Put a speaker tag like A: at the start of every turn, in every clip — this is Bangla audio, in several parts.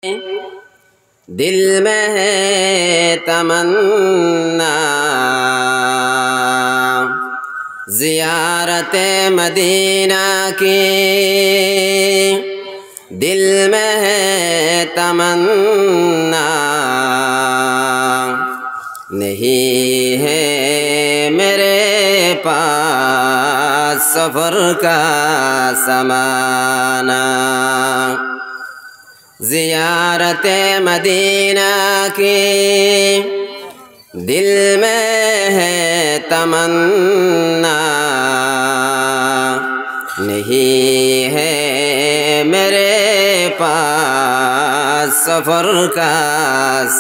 A: दिल में है तमन्ना ज़ियारते मदीना की, दिल में है तमन्ना नहीं है मेरे पास सफ़र का समाना। ज़ियारते मदीना की दिल में है तमन्ना नहीं है मेरे पास सफ़र का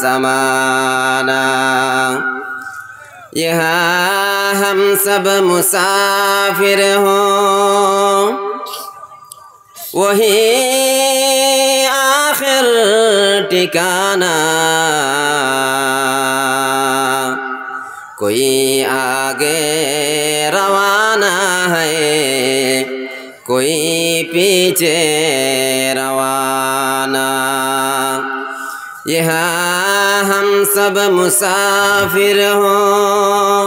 A: समाना। यहाँ हम सब मुसाफिर हों वही आखिर ठिकाना, कोई आगे रवाना है कोई पीछे रवाना। यहाँ हम सब मुसाफिर हों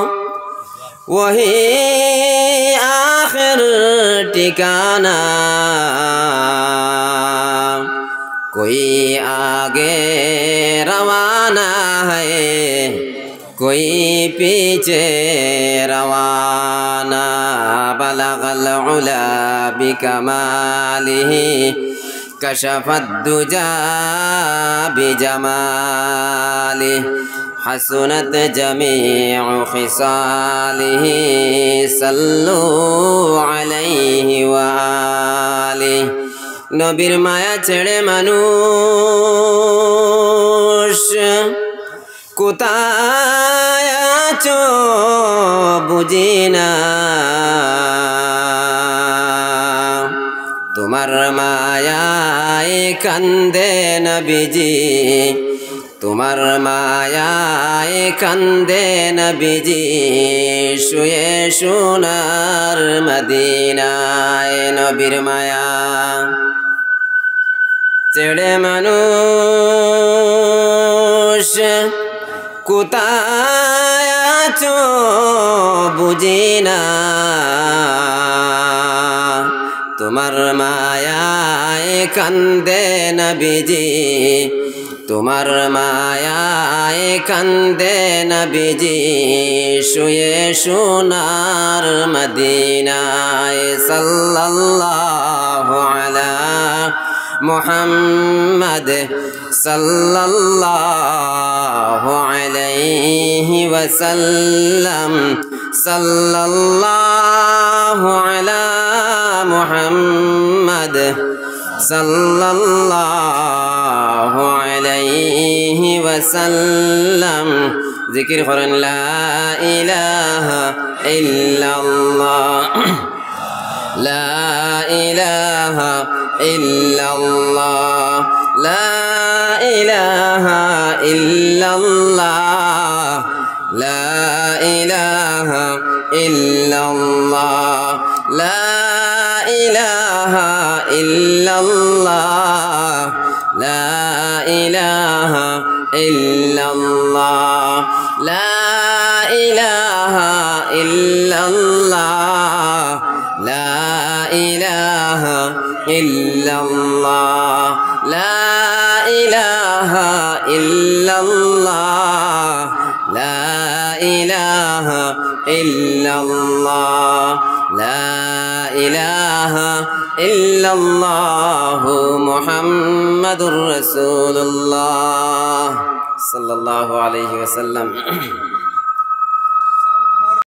A: वही आखिर ठिकाना, कोई आगे रवाना है कोई पीछे रवाना। बलगल उला बिकमालिही कशफद्दुजा बिजमालिही हसनत जमीउ खिसालिही सल्लु अलैहि व आलिहि। नबीर माया छेड़े मानुष कोथाय आছো বুঝি না, তোমার মায়ায় কান্দে নবীজি, তোমার মায়ায় কান্দে নবীজি শুয়ে সোনার মদিনায়। নবীর মায়া ছেড়ে মানুষ কোথায় আছো বুঝি না, তোমার মায়ায় কান্দে নবীজি, তোমার মায়ায় কান্দে নবীজি শুয়ে সোনার মদিনায়। সাল্লাল্লাহু আলা মুহাম্মদ সাল্লাল্লাহু আলাইহি ওয়াসাল্লাম, সাল্লাল্লাহু আলা মুহাম্মদ সাল্লাল্লাহু আলাইহি ওয়াসাল্লাম। জিকির করেন লা ইলাহা ইল্লাল্লাহ, লা ইলাহা ইল্লাল্লাহ, লা ইলাহা ইল্লাল্লাহ, লা ইলাহা ইল্লাল্লাহ, লা ইলাহা ইল্লাল্লাহ, লা ইলাহা ইল্লাল্লাহ, লা ইলাহা ইল্লাল্লাহ, লা ইলাহা ইল্লাল্লাহ, লা ইলাহা ইল্লাল্লাহ, লা ইলাহা ইল্লাল্লাহ, লা ইলাহা ইল্লাল্লাহ মুহাম্মাদুর রাসূলুল্লাহ সাল্লাল্লাহু আলাইহি ওয়াসাল্লাম।